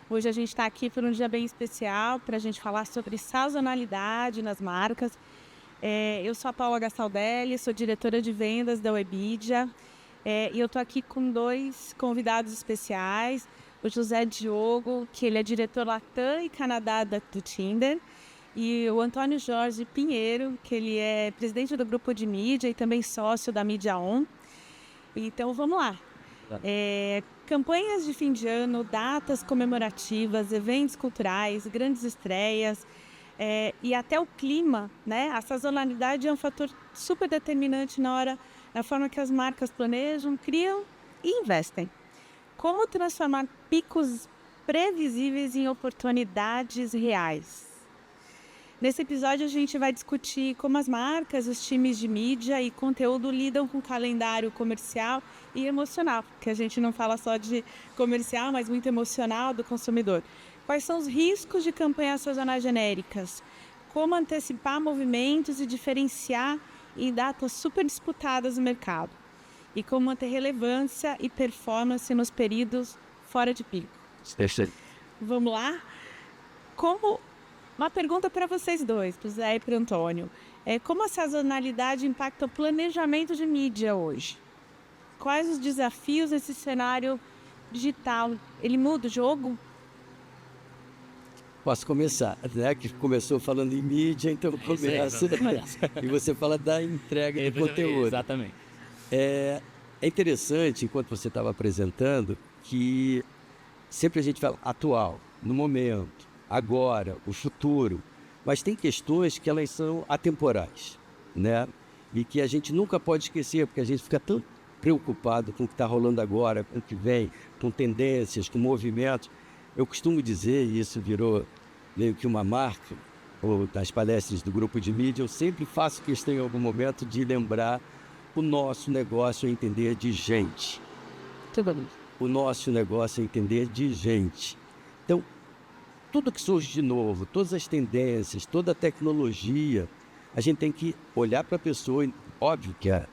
Hoje a gente está aqui por um dia bem especial para a gente falar sobre sazonalidade nas marcas. Eu sou a Paula Gastaldelli, sou diretora de vendas da Webidia, e eu estou aqui com dois convidados especiais. O José Diogo, que ele é diretor Latam e Canadá do Tinder, e o Antônio Jorge Pinheiro, que ele é presidente do grupo de mídia e também sócio da Mídia On. Então vamos lá. Campanhas de fim de ano, datas comemorativas, eventos culturais, grandes estreias e até o clima, né? A sazonalidade é um fator super determinante na forma que as marcas planejam, criam e investem. Como transformar picos previsíveis em oportunidades reais? Nesse episódio a gente vai discutir como as marcas, os times de mídia e conteúdo lidam com o calendário comercial e emocional, porque a gente não fala só de comercial, mas muito emocional do consumidor. Quais são os riscos de campanhas sazonais genéricas? Como antecipar movimentos e diferenciar em datas super disputadas no mercado? E como manter relevância e performance nos períodos fora de pico? Vamos lá? Uma pergunta para vocês dois, para o Zé e para o Antônio. Como a sazonalidade impacta o planejamento de mídia hoje? Quais os desafios nesse cenário digital? Ele muda o jogo? Posso começar, né? Que começou falando em mídia, então eu começo. E você fala da entrega de conteúdo. Exatamente. É interessante, enquanto você estava apresentando, que sempre a gente fala atual, no momento, agora, o futuro, mas tem questões que elas são atemporais, né? E que a gente nunca pode esquecer, porque a gente fica tão preocupado com o que está rolando agora, com o que vem, com tendências, com movimentos. Eu costumo dizer, e isso virou meio que uma marca, ou das palestras do grupo de mídia, eu sempre faço questão em algum momento de lembrar o nosso negócio é entender de gente. O nosso negócio é entender de gente. Então, tudo que surge de novo, todas as tendências, toda a tecnologia, a gente tem que olhar para a pessoa. Óbvio que a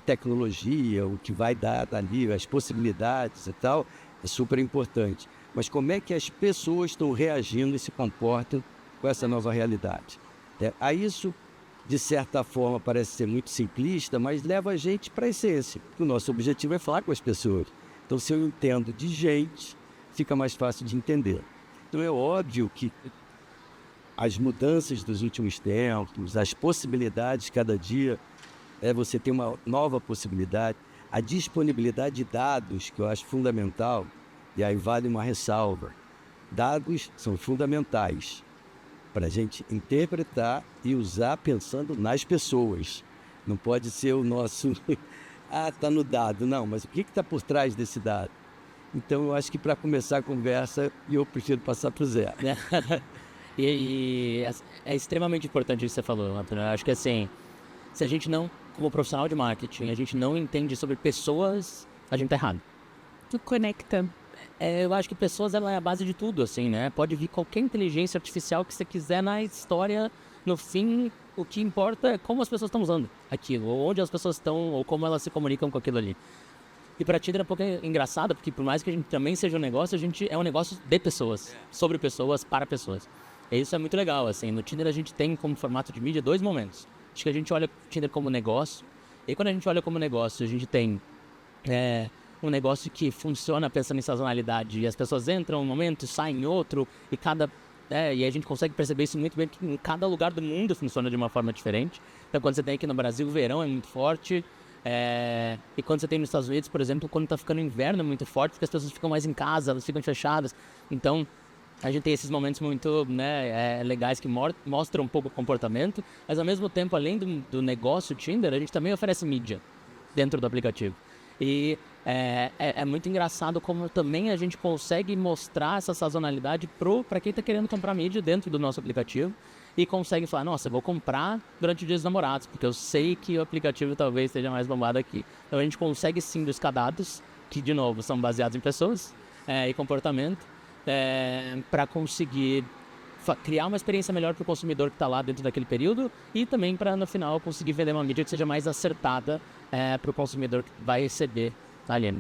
tecnologia, o que vai dar dali, as possibilidades e tal, é super importante. Mas como é que as pessoas estão reagindo e se comportam com essa nova realidade? A isso, de certa forma, parece ser muito simplista, mas leva a gente para a essência. O nosso objetivo é falar com as pessoas. Então, se eu entendo de gente, fica mais fácil de entender. Então é óbvio que as mudanças dos últimos tempos, as possibilidades cada dia, você tem uma nova possibilidade, a disponibilidade de dados, que eu acho fundamental, e aí vale uma ressalva. Dados são fundamentais para a gente interpretar e usar pensando nas pessoas. Não pode ser o nosso, está no dado, não, mas o que está por trás desse dado? Então, eu acho que para começar a conversa, eu prefiro passar para o Zé. E é extremamente importante isso que você falou, Antônio. Eu acho que assim, se a gente não, como profissional de marketing, a gente não entende sobre pessoas, a gente tá errado. Tu conecta. Eu acho que pessoas, ela é a base de tudo, assim, né? Pode vir qualquer inteligência artificial que você quiser na história, no fim, o que importa é como as pessoas estão usando aquilo, ou onde as pessoas estão, ou como elas se comunicam com aquilo ali. E para Tinder é um pouco engraçado, porque por mais que a gente também seja um negócio, a gente é um negócio de pessoas, sobre pessoas, para pessoas. E isso é muito legal, assim. No Tinder a gente tem como formato de mídia 2 momentos. Acho que a gente olha o Tinder como negócio, e quando a gente olha como negócio, a gente tem um negócio que funciona pensando em sazonalidade, e as pessoas entram em um momento e saem em outro, e a gente consegue perceber isso muito bem, que em cada lugar do mundo funciona de uma forma diferente. Então quando você tem aqui no Brasil, o verão é muito forte, e quando você tem nos Estados Unidos, por exemplo, quando tá ficando inverno é muito forte, porque as pessoas ficam mais em casa, elas ficam fechadas. Então, a gente tem esses momentos muito legais que mostram um pouco o comportamento, mas ao mesmo tempo, além do negócio Tinder, a gente também oferece mídia dentro do aplicativo. E é muito engraçado como também a gente consegue mostrar essa sazonalidade para quem está querendo comprar mídia dentro do nosso aplicativo. E consegue falar, nossa, eu vou comprar durante o Dia dos Namorados, porque eu sei que o aplicativo talvez esteja mais bombado aqui. Então a gente consegue sim buscar dados, que de novo são baseados em pessoas e comportamento, para conseguir criar uma experiência melhor para o consumidor que está lá dentro daquele período e também para no final conseguir vender uma mídia que seja mais acertada para o consumidor que vai receber ali.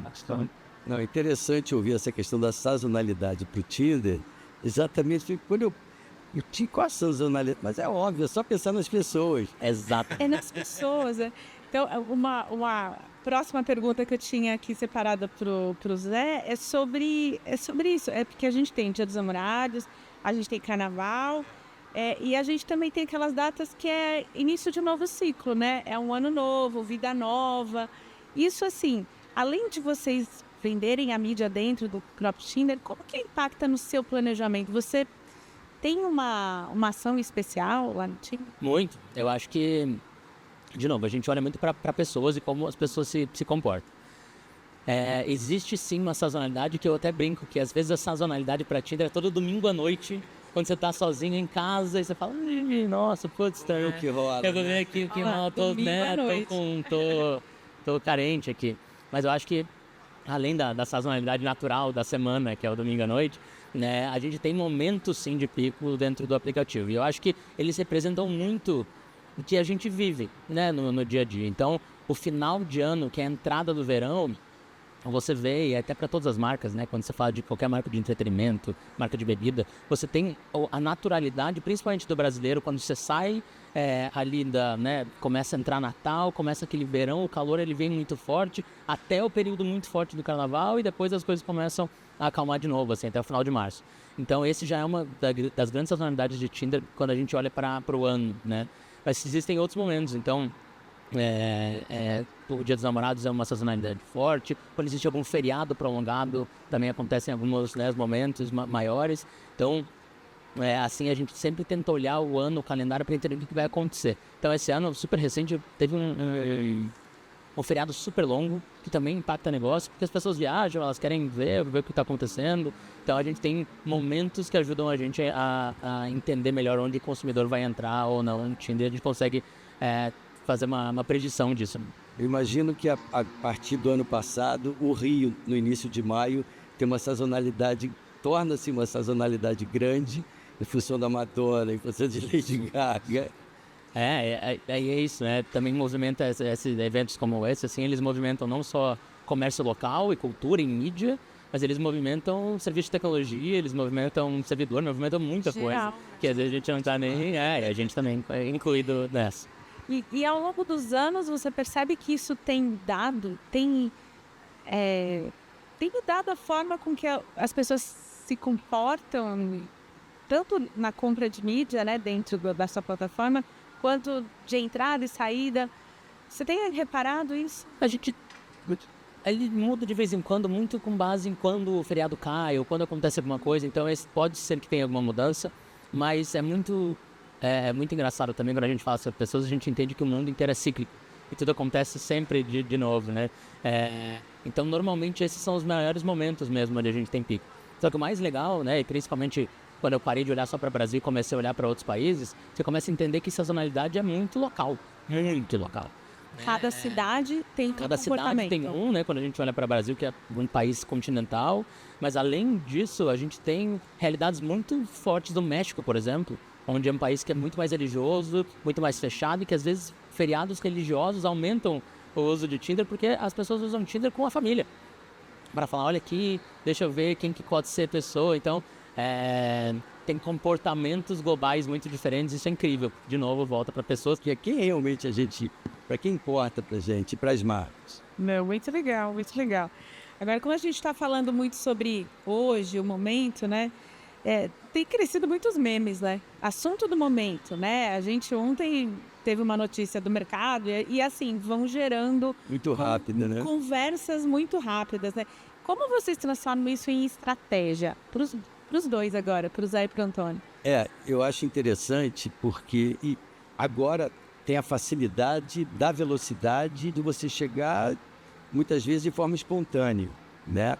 Não, é interessante ouvir essa questão da sazonalidade para o Tinder, exatamente quando eu tinha qual a sazonalidade, mas é óbvio, é só pensar nas pessoas. Exato. É nas pessoas, né? Então, uma próxima pergunta que eu tinha aqui separada pro Zé é sobre isso. É porque a gente tem Dia dos Namorados, a gente tem Carnaval, e a gente também tem aquelas datas que é início de um novo ciclo, né? É um ano novo, vida nova. Isso, assim, além de vocês venderem a mídia dentro do próprio Tinder, como que impacta no seu planejamento? Você tem uma ação especial lá no Tinder? Muito. Eu acho que, de novo, a gente olha muito para pessoas e como as pessoas se comportam. Existe sim uma sazonalidade que eu até brinco, que às vezes a sazonalidade para Tinder é todo domingo à noite, quando você tá sozinho em casa e você fala, nossa, putz, tá, Que rola, eu vou ver aqui o que mal, domingo à noite. tô carente aqui. Mas eu acho que, além da sazonalidade natural da semana, que é o domingo à noite, né, a gente tem momentos sim de pico dentro do aplicativo. E eu acho que eles representam muito o que a gente vive, né, no dia a dia. Então, o final de ano, que é a entrada do verão, você vê, e até para todas as marcas, né, quando você fala de qualquer marca de entretenimento, marca de bebida, você tem a naturalidade, principalmente do brasileiro, quando você sai ali né, começa a entrar Natal, começa aquele verão, o calor ele vem muito forte, até o período muito forte do Carnaval, e depois as coisas começam a acalmar de novo, assim, até o final de março. Então esse já é uma das grandes sazonalidades de Tinder quando a gente olha para o ano, né? Mas existem outros momentos, então o Dia dos Namorados é uma sazonalidade forte. Quando existe algum feriado prolongado, também acontece em alguns momentos maiores. Então, assim, a gente sempre tenta olhar o ano, o calendário, para entender o que vai acontecer. Então, esse ano, super recente, teve um feriado super longo, que também impacta o negócio, porque as pessoas viajam, elas querem ver o que está acontecendo. Então, a gente tem momentos que ajudam a gente a entender melhor onde o consumidor vai entrar ou não no Tinder. A gente consegue fazer uma predição disso. Eu imagino que a partir do ano passado, o Rio, no início de maio, tem uma sazonalidade, torna-se uma sazonalidade grande, em função da Madonna, em função de Lady Gaga. É isso, né? Também movimenta esses eventos como esse, assim, eles movimentam não só comércio local e cultura e mídia, mas eles movimentam serviço de tecnologia, eles movimentam servidor, movimentam muita coisa, que às vezes a gente não tá nem... a gente também é incluído nessa. E ao longo dos anos, você percebe que isso tem mudado a forma com que as pessoas se comportam, tanto na compra de mídia, né, dentro da sua plataforma, quanto de entrada e saída. Você tem reparado isso? Ele muda de vez em quando, muito com base em quando o feriado cai ou quando acontece alguma coisa. Então, pode ser que tenha alguma mudança, mas é muito engraçado também quando a gente fala sobre pessoas, a gente entende que o mundo inteiro é cíclico e tudo acontece sempre de novo, né? Então, normalmente, esses são os maiores momentos mesmo onde a gente tem pico. Só que o mais legal, né, e principalmente quando eu parei de olhar só para o Brasil e comecei a olhar para outros países, você começa a entender que sazonalidade é muito local. Muito local. Cada cidade tem um Cada cidade comportamento. tem né? Quando a gente olha para o Brasil, que é um país continental. Mas, além disso, a gente tem realidades muito fortes do México, por exemplo, onde é um país que é muito mais religioso, muito mais fechado, e que, às vezes, feriados religiosos aumentam o uso de Tinder, porque as pessoas usam Tinder com a família. Para falar, olha aqui, deixa eu ver quem que pode ser a pessoa. Então, tem comportamentos globais muito diferentes, isso é incrível. De novo, volta para pessoas que quem realmente para quem importa para a gente, para as marcas. Não, muito legal, muito legal. Agora, como a gente está falando muito sobre hoje, o momento, né? Tem crescido muitos memes, né? Assunto do momento, né? A gente ontem teve uma notícia do mercado e assim, vão gerando... Muito rápida, né? Conversas muito rápidas, né? Como vocês transformam isso em estratégia? Para os dois agora, para o Zé e para o Antônio. Eu acho interessante porque agora tem a facilidade da velocidade de você chegar, muitas vezes, de forma espontânea, né?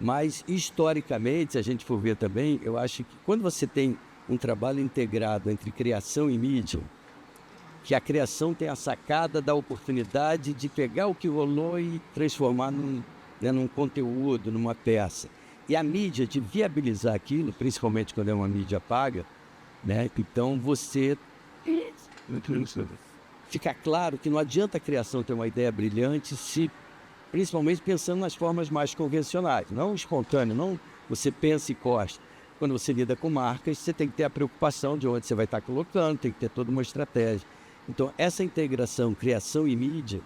Mas, historicamente, se a gente for ver também, eu acho que quando você tem um trabalho integrado entre criação e mídia, que a criação tem a sacada da oportunidade de pegar o que rolou e transformar num conteúdo, numa peça. E a mídia de viabilizar aquilo, principalmente quando é uma mídia paga, né? Então você... Fica claro que não adianta a criação ter uma ideia brilhante se principalmente pensando nas formas mais convencionais, não espontâneo, não você pensa e costa. Quando você lida com marcas, você tem que ter a preocupação de onde você vai estar colocando, tem que ter toda uma estratégia. Então, essa integração, criação e mídia,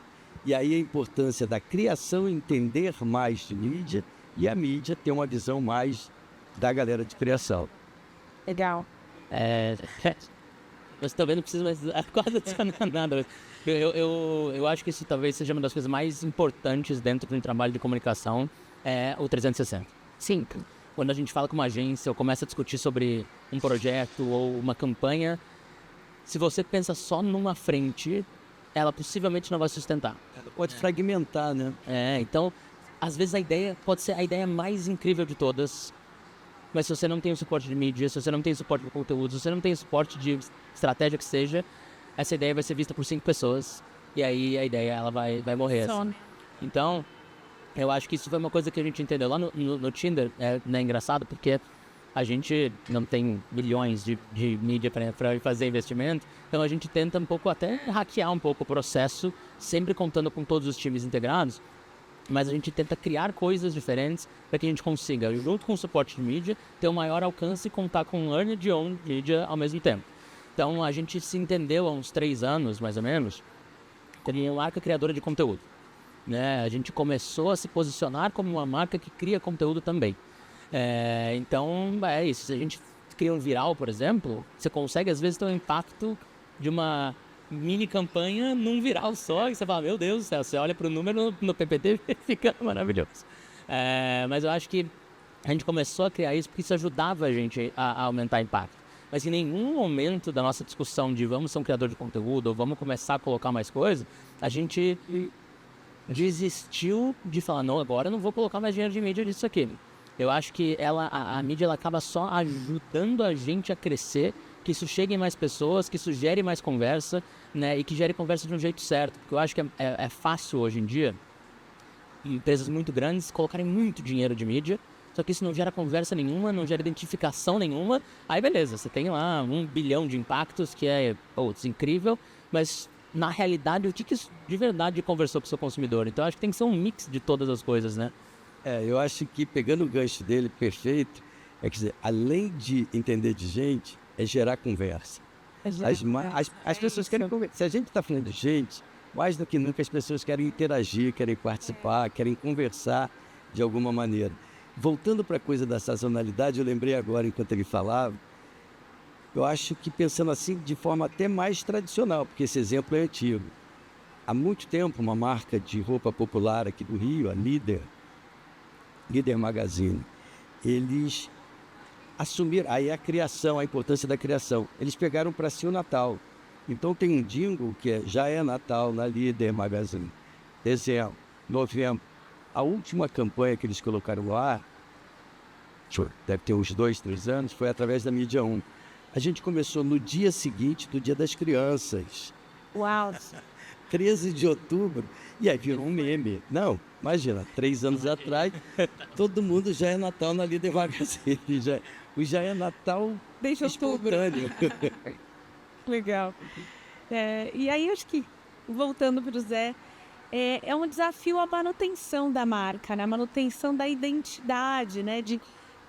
e aí a importância da criação entender mais de mídia e a mídia ter uma visão mais da galera de criação. Legal. Você também não precisa mais quase adicionar nada. Eu acho que isso talvez seja uma das coisas mais importantes dentro de um trabalho de comunicação, é o 360. Sim, quando a gente fala com uma agência ou começa a discutir sobre um projeto ou uma campanha, se você pensa só numa frente, ela possivelmente não vai sustentar. Pode fragmentar, né? Então, às vezes a ideia pode ser a ideia mais incrível de todas, mas se você não tem o suporte de mídia, se você não tem o suporte de conteúdo, se você não tem o suporte de estratégia que seja, essa ideia vai ser vista por 5 pessoas e aí a ideia ela vai morrer. Assim. Então, eu acho que isso foi uma coisa que a gente entendeu lá no Tinder. É engraçado porque a gente não tem milhões de mídia para fazer investimento, então a gente tenta um pouco até hackear um pouco o processo, sempre contando com todos os times integrados, mas a gente tenta criar coisas diferentes para que a gente consiga, junto com o suporte de mídia, ter um maior alcance e contar com earned e owned mídia ao mesmo tempo. Então a gente se entendeu há uns 3 anos, mais ou menos, como uma marca criadora de conteúdo. Né? A gente começou a se posicionar como uma marca que cria conteúdo também. Então é isso, se a gente cria um viral, por exemplo, você consegue às vezes ter um impacto de uma mini campanha num viral só, e você fala, meu Deus do céu, você olha para o número no PPT e fica maravilhoso. Mas eu acho que a gente começou a criar isso porque isso ajudava a gente a aumentar o impacto. Mas em nenhum momento da nossa discussão de vamos ser um criador de conteúdo ou vamos começar a colocar mais coisa, a gente desistiu de falar, não, agora eu não vou colocar mais dinheiro de mídia disso aqui. Eu acho que a mídia ela acaba só ajudando a gente a crescer, que isso chegue em mais pessoas, que isso gere mais conversa, né, e que gere conversa de um jeito certo. Porque eu acho que é fácil hoje em dia, empresas muito grandes colocarem muito dinheiro de mídia, só que isso não gera conversa nenhuma, não gera identificação nenhuma. Aí beleza, você tem lá 1 bilhão de impactos, que é incrível, mas na realidade o que isso de verdade conversou com o seu consumidor? Então eu acho que tem que ser um mix de todas as coisas, né? Eu acho que pegando o gancho dele, perfeito, quer dizer, além de entender de gente, é gerar conversa. As pessoas querem conversar. Se a gente está falando de gente, mais do que nunca as pessoas querem interagir, querem participar, querem conversar de alguma maneira. Voltando para a coisa da sazonalidade, eu lembrei agora, enquanto ele falava, eu acho que pensando assim de forma até mais tradicional, porque esse exemplo é antigo. Há muito tempo, uma marca de roupa popular aqui do Rio, a Líder Magazine, eles assumiram, aí a criação, a importância da criação, eles pegaram para si o Natal. Então tem um jingle que já é Natal na Líder Magazine, dezembro, novembro. A última campanha que eles colocaram no ar, deve ter uns 2, 3 anos, foi através da Mídia 1. A gente começou no dia seguinte do Dia das Crianças. Uau! 13 de outubro, e aí virou um meme. Não, imagina, 3 anos atrás, todo mundo já é Natal na Líder Magazine. Já é Natal desde espontâneo. Legal. E aí, acho que, voltando para o Zé, é um desafio a manutenção da marca, né? A manutenção da identidade, né? De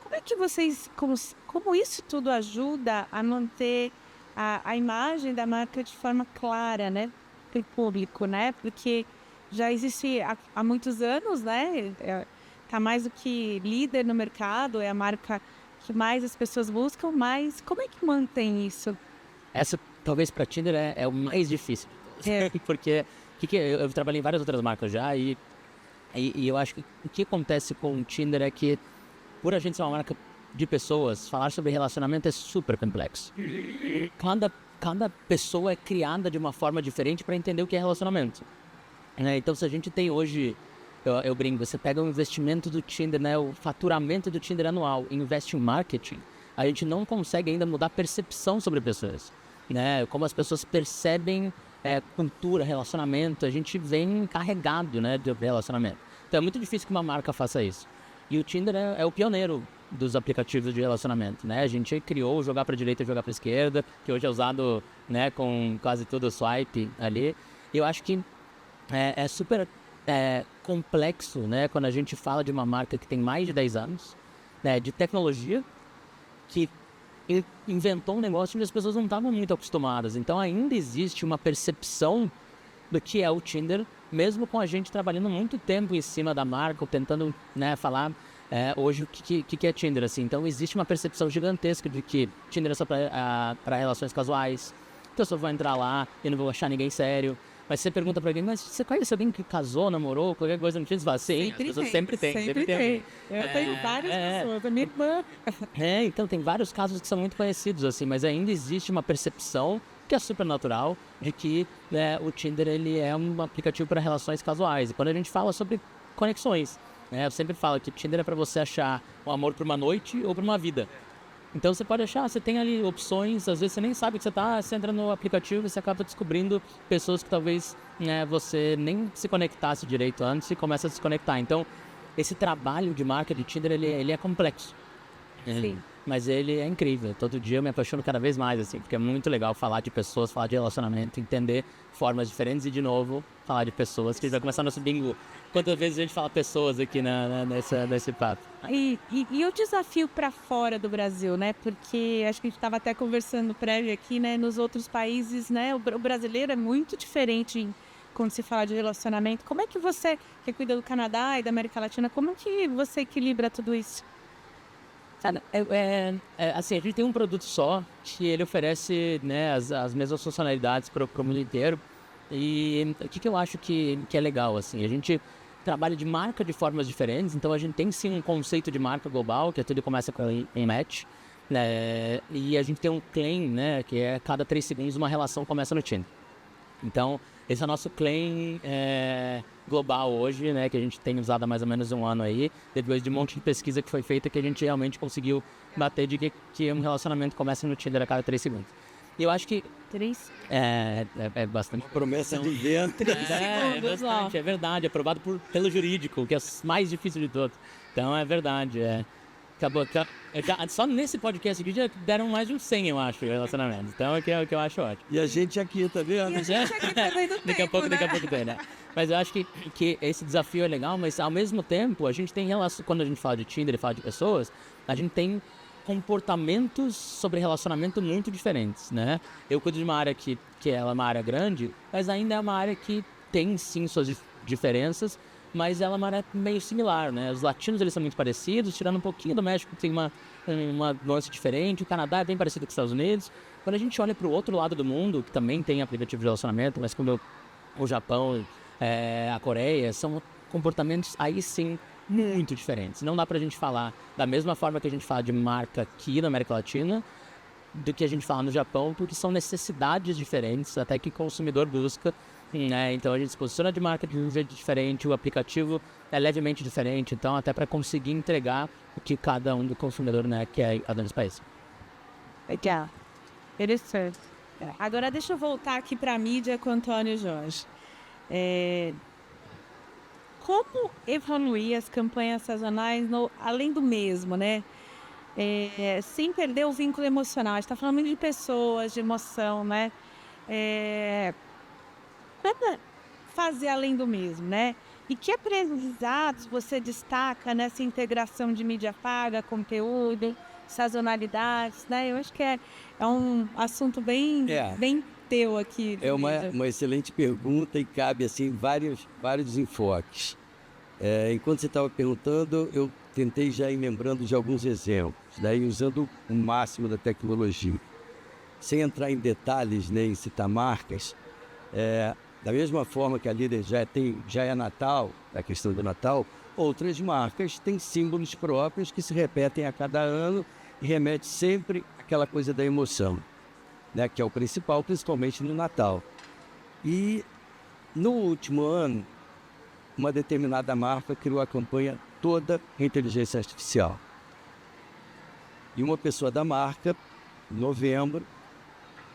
como é que vocês, como isso tudo ajuda a manter a imagem da marca de forma clara, né? Para o público, né? Porque já existe há muitos anos, né? Tá mais do que líder no mercado, é a marca que mais as pessoas buscam, mas como é que mantém isso? Essa, talvez, para Tinder é o mais difícil. Porque eu trabalhei em várias outras marcas já e eu acho que o que acontece com o Tinder é que, por a gente ser uma marca de pessoas, falar sobre relacionamento é super complexo. Cada pessoa é criada de uma forma diferente para entender o que é relacionamento. Então, se a gente tem hoje, eu brinco, você pega o investimento do Tinder, né, o faturamento do Tinder anual e investe em marketing, a gente não consegue ainda mudar a percepção sobre pessoas. Né? Como as pessoas percebem cultura, relacionamento, a gente vem carregado, né, de relacionamento. Então é muito difícil que uma marca faça isso. E o Tinder é o pioneiro dos aplicativos de relacionamento, né? A gente criou o jogar para a direita e jogar para a esquerda, que hoje é usado, né, com quase todo o swipe ali. Eu acho que é super complexo, né, quando a gente fala de uma marca que tem mais de 10 anos, né, de tecnologia, que inventou um negócio onde as pessoas não estavam muito acostumadas. Então ainda existe uma percepção do que é o Tinder, mesmo com a gente trabalhando muito tempo em cima da marca, ou tentando, né, falar hoje o que é Tinder, assim. Então existe uma percepção gigantesca de que Tinder é só para relações casuais, então eu só vou entrar lá e não vou achar ninguém sério. Mas você pergunta pra alguém, mas você conhece alguém que casou, namorou, qualquer coisa no Tinder? Você fala, sim, as pessoas sempre tem. Sempre tem. Eu tenho várias pessoas, a minha irmã. Então tem vários casos que são muito conhecidos, assim, mas ainda existe uma percepção que é super natural de que, né, o Tinder ele é um aplicativo para relações casuais. E quando a gente fala sobre conexões, né, eu sempre falo que o Tinder é para você achar um amor por uma noite ou por uma vida. Então você pode achar, você tem ali opções, às vezes você nem sabe que você entra no aplicativo e você acaba descobrindo pessoas que talvez, né, você nem se conectasse direito antes e começa a se conectar. Então esse trabalho de marca de Tinder, ele é complexo. Sim. Mas ele é incrível. Todo dia eu me apaixono cada vez mais, assim, porque é muito legal falar de pessoas, falar de relacionamento, entender formas diferentes e, de novo, falar de pessoas, que a gente vai começar nosso bingo. Quantas vezes a gente fala pessoas aqui nesse papo? E o desafio para fora do Brasil, né? Porque acho que a gente estava até conversando prévio aqui, né? Nos outros países, né? O brasileiro é muito diferente quando se fala de relacionamento. Como é que você, que cuida do Canadá e da América Latina, como é que você equilibra tudo isso? Assim, a gente tem um produto só que ele oferece, né, as mesmas funcionalidades para o mundo inteiro. E o que eu acho que é legal, assim, a gente trabalha de marca de formas diferentes, então a gente tem sim um conceito de marca global, que tudo começa com em match, né, e a gente tem um claim, né, que é cada 3 segundos uma relação começa no Tinder. Então, esse é o nosso claim global hoje, né, que a gente tem usado há mais ou menos um ano aí, depois de um monte de pesquisa que foi feita, que a gente realmente conseguiu bater de que um relacionamento começa no Tinder a cada 3 segundos. E eu acho que 3? É bastante. Uma promessa de vento. É bastante, é verdade, é aprovado pelo jurídico, que é o mais difícil de todos. Então é verdade, Acabou. Só nesse podcast aqui já deram mais de uns 100, eu acho, relacionamentos. Então é o que eu acho ótimo. E a gente aqui, tá vendo? E a gente aqui também do Daqui a pouco tem, né? Mas eu acho que esse desafio é legal, mas ao mesmo tempo, a gente tem relação. Quando a gente fala de Tinder e fala de pessoas, a gente tem comportamentos sobre relacionamento muito diferentes, né? Eu cuido de uma área que ela é uma área grande, mas ainda é uma área que tem sim suas diferenças, mas ela é uma área meio similar, né? Os latinos, eles são muito parecidos, tirando um pouquinho do México, que tem uma nuance diferente. O Canadá é bem parecido com os Estados Unidos. Quando a gente olha para o outro lado do mundo, que também tem aplicativo de relacionamento, mas como o Japão, a Coreia, são comportamentos aí sim muito diferentes. Não dá pra gente falar da mesma forma que a gente fala de marca aqui na América Latina do que a gente fala no Japão, porque são necessidades diferentes, até que o consumidor busca, né? Então a gente se posiciona de marca de um jeito diferente, o aplicativo é levemente diferente, então até para conseguir entregar o que cada um do consumidor, né, quer a dentro do país. Legal. Interessante. Agora deixa eu voltar aqui para a mídia com o Antônio Jorge. Como evoluir as campanhas sazonais além do mesmo, né? Sem perder o vínculo emocional. A gente está falando muito de pessoas, de emoção, né? Como fazer além do mesmo, né? E que aprendizados você destaca nessa integração de mídia paga, conteúdo, sazonalidades, né? Eu acho que é um assunto bem teu aqui. É uma excelente pergunta e cabe assim vários enfoques. Enquanto você estava perguntando, eu tentei já ir lembrando de alguns exemplos, daí usando o máximo da tecnologia. Sem entrar em detalhes, nem citar marcas, da mesma forma que a Líder já é Natal, a questão do Natal, outras marcas têm símbolos próprios que se repetem a cada ano e remete sempre àquela coisa da emoção, né, que é o principal, principalmente no Natal. E no último ano, uma determinada marca criou a campanha toda em inteligência artificial. E uma pessoa da marca, em novembro,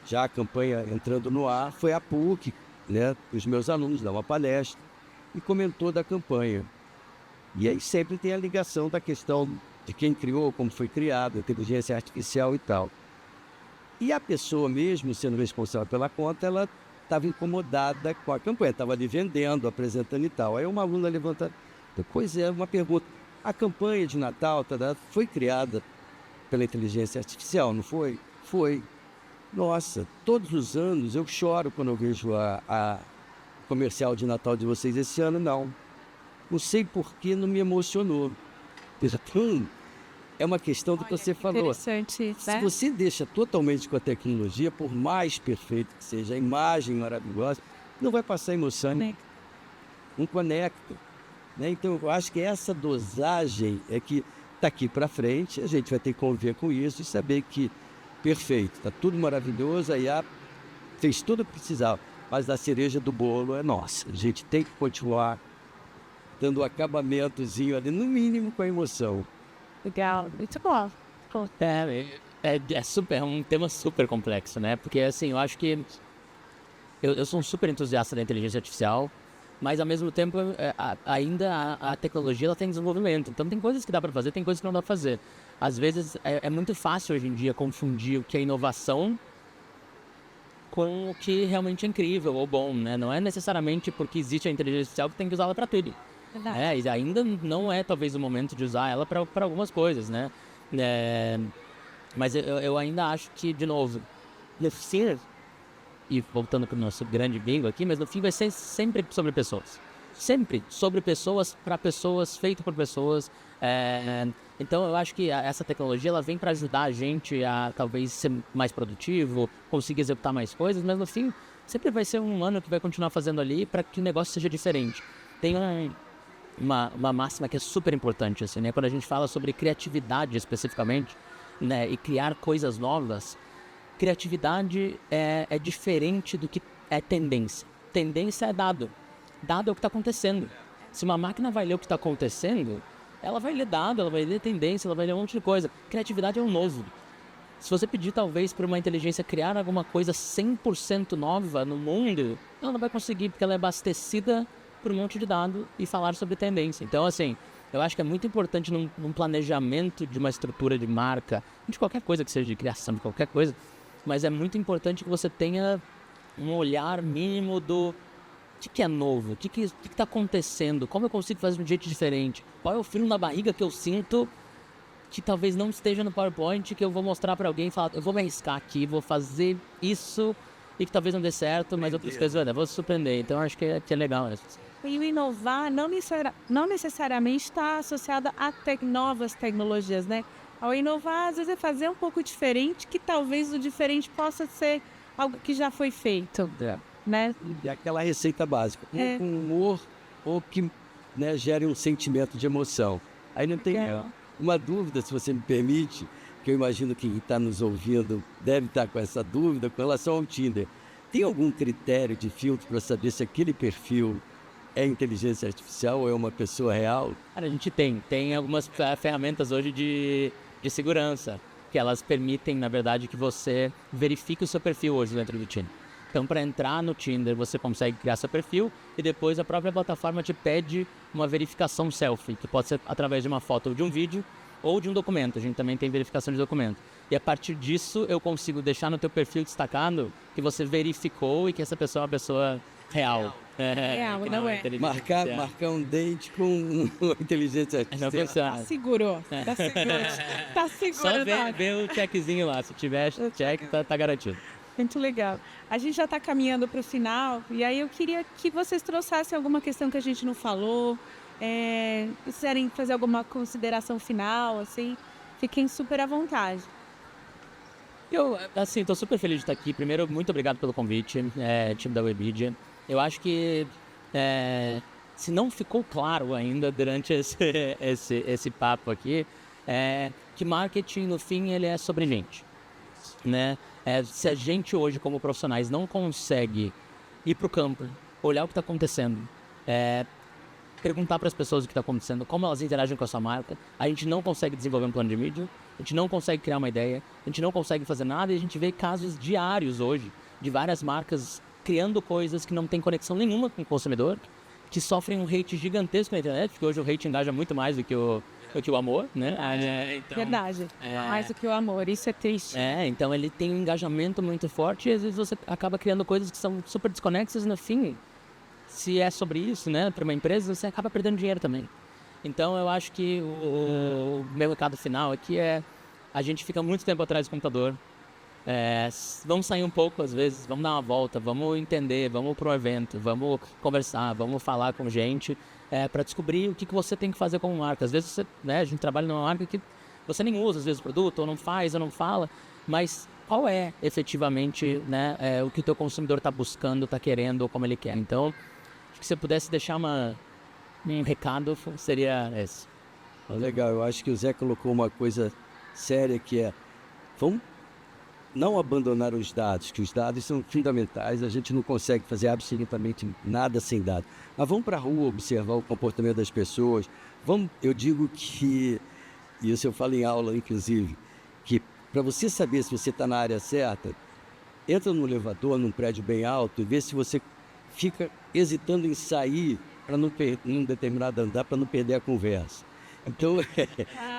já a campanha entrando no ar, foi a PUC, né, os meus alunos, dar uma palestra, e comentou da campanha. E aí sempre tem a ligação da questão de quem criou, como foi criado, inteligência artificial e tal. E a pessoa mesmo, sendo responsável pela conta, ela estava incomodada com a campanha, estava ali vendendo, apresentando e tal. Aí uma aluna levanta, pois é, uma pergunta, a campanha de Natal foi criada pela inteligência artificial, não foi? Foi. Nossa, todos os anos eu choro quando eu vejo a comercial de Natal de vocês. Esse ano não. Não sei por que não me emocionou. Então, é uma questão do que você falou. Interessante, né? Se você deixa totalmente com a tecnologia, por mais perfeito que seja, a imagem maravilhosa, não vai passar emoção. Não conecta. Né? Então, eu acho que essa dosagem é que daqui para frente a gente vai ter que conviver com isso e saber que, perfeito, está tudo maravilhoso, a IA fez tudo o que precisava, mas a cereja do bolo é nossa. A gente tem que continuar dando um acabamentozinho ali, no mínimo com a emoção. Legal, muito bom. É um tema super complexo, né? Porque, assim, eu acho que eu sou um super entusiasta da inteligência artificial, mas, ao mesmo tempo, ainda a tecnologia ela tem desenvolvimento. Então, tem coisas que dá para fazer, tem coisas que não dá para fazer. Às vezes, é muito fácil, hoje em dia, confundir o que é inovação com o que realmente é incrível ou bom, né? Não é necessariamente porque existe a inteligência artificial que tem que usá-la para tudo. E ainda não é, talvez, o momento de usar ela para algumas coisas, né? Mas eu ainda acho que, de novo, no fim, e voltando para o nosso grande bingo aqui, mas no fim vai ser sempre sobre pessoas. Sempre sobre pessoas, para pessoas, feito por pessoas. Então eu acho que essa tecnologia ela vem para ajudar a gente a talvez ser mais produtivo, conseguir executar mais coisas, mas no fim sempre vai ser um humano que vai continuar fazendo ali para que o negócio seja diferente. Tem uma máxima que é super importante, assim, né? Quando a gente fala sobre criatividade especificamente, né, e criar coisas novas, criatividade é diferente do que é tendência. Tendência é dado. Dado é o que está acontecendo. Se uma máquina vai ler o que está acontecendo, ela vai ler dado, ela vai ler tendência, ela vai ler um monte de coisa. Criatividade é o novo. Se você pedir, talvez, para uma inteligência criar alguma coisa 100% nova no mundo, ela não vai conseguir, porque ela é abastecida por um monte de dado e falar sobre tendência. Então, assim, eu acho que é muito importante num planejamento de uma estrutura de marca, de qualquer coisa que seja, de criação, de qualquer coisa, mas é muito importante que você tenha um olhar mínimo do que é novo, o que está acontecendo, como eu consigo fazer de um jeito diferente, qual é o frio na barriga que eu sinto que talvez não esteja no PowerPoint, que eu vou mostrar para alguém e falar, eu vou me arriscar aqui, vou fazer isso e que talvez não dê certo, mas outras coisas, eu vou se surpreender. Então, acho que é legal, né? E o inovar não necessariamente está associado a novas tecnologias, né? Ao inovar, às vezes, é fazer um pouco diferente, que talvez o diferente possa ser algo que já foi feito, né? É aquela receita básica, com humor ou que, né, gere um sentimento de emoção. Aí não tem uma dúvida, se você me permite, que eu imagino que quem está nos ouvindo deve estar com essa dúvida com relação ao Tinder. Tem algum critério de filtro para saber se aquele perfil é inteligência artificial ou é uma pessoa real? Cara, a gente tem algumas ferramentas hoje de segurança, que elas permitem, na verdade, que você verifique o seu perfil hoje dentro do Tinder. Então, para entrar no Tinder, você consegue criar seu perfil e depois a própria plataforma te pede uma verificação selfie, que pode ser através de uma foto ou de um vídeo ou de um documento. A gente também tem verificação de documento. E a partir disso, eu consigo deixar no teu perfil destacado que você verificou e que essa pessoa é uma pessoa real. Não é. Marcar um date com inteligência artificial. Segurou. Tá seguro. Só vê o checkzinho lá. Se tiver check, tá garantido. Muito legal. A gente já está caminhando para o final, e aí eu queria que vocês trouxessem alguma questão que a gente não falou, quiserem fazer alguma consideração final, assim, fiquem super à vontade. Eu, assim, estou super feliz de estar aqui. Primeiro, muito obrigado pelo convite, time da Webidia. Eu acho que, se não ficou claro ainda durante esse papo aqui, que marketing, no fim, ele é sobre gente, né? Se a gente hoje, como profissionais, não consegue ir para o campo, olhar o que está acontecendo, perguntar para as pessoas o que está acontecendo, como elas interagem com a sua marca, a gente não consegue desenvolver um plano de mídia, a gente não consegue criar uma ideia, a gente não consegue fazer nada, e a gente vê casos diários hoje de várias marcas criando coisas que não têm conexão nenhuma com o consumidor, que sofrem um hate gigantesco na internet, porque hoje o hate engaja muito mais do que o do que o amor, né? Então, Verdade. Mais do que o amor, isso é triste. então ele tem um engajamento muito forte e às vezes você acaba criando coisas que são super desconexas e no fim, se é sobre isso, né, para uma empresa, você acaba perdendo dinheiro também. Então eu acho que o meu recado final aqui é a gente fica muito tempo atrás do computador. Vamos sair um pouco às vezes, vamos dar uma volta, vamos entender, vamos para um evento, vamos conversar, vamos falar com gente para descobrir o que você tem que fazer como marca. Às vezes você, né, a gente trabalha numa marca que você nem usa às vezes o produto, ou não faz, ou não fala, mas qual é efetivamente, né, o que o teu consumidor está buscando, está querendo ou como ele quer. Então, acho que se eu pudesse deixar um recado, seria esse. Legal, eu acho que o Zé colocou uma coisa séria que é, vamos não abandonar os dados, que os dados são fundamentais, a gente não consegue fazer absolutamente nada sem dados. Mas vamos para a rua observar o comportamento das pessoas. Eu digo que, e isso eu falo em aula inclusive, que para você saber se você está na área certa, entra no elevador, num prédio bem alto, e vê se você fica hesitando em sair para não num determinado andar, para não perder a conversa. Então,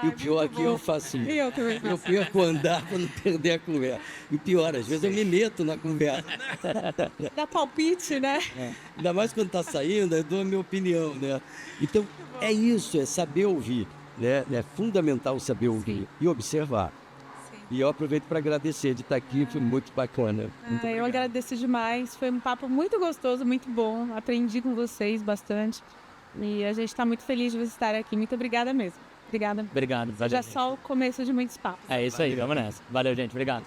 e o pior é que eu faço isso. Eu perco o andar para não perder a conversa. E pior, às vezes eu me meto na conversa. Dá palpite, né? Ainda mais quando está saindo, eu dou a minha opinião, né? Então, é isso, é saber ouvir, né? É fundamental saber ouvir e observar. E eu aproveito para agradecer de estar aqui, foi muito bacana. Eu agradeço demais, foi um papo muito gostoso, muito bom. Aprendi com vocês bastante. E a gente está muito feliz de você estar aqui. Muito obrigada mesmo. Obrigada. Obrigado. Já só o começo de muitos papos. É isso aí, vamos nessa. Valeu, gente. Obrigado.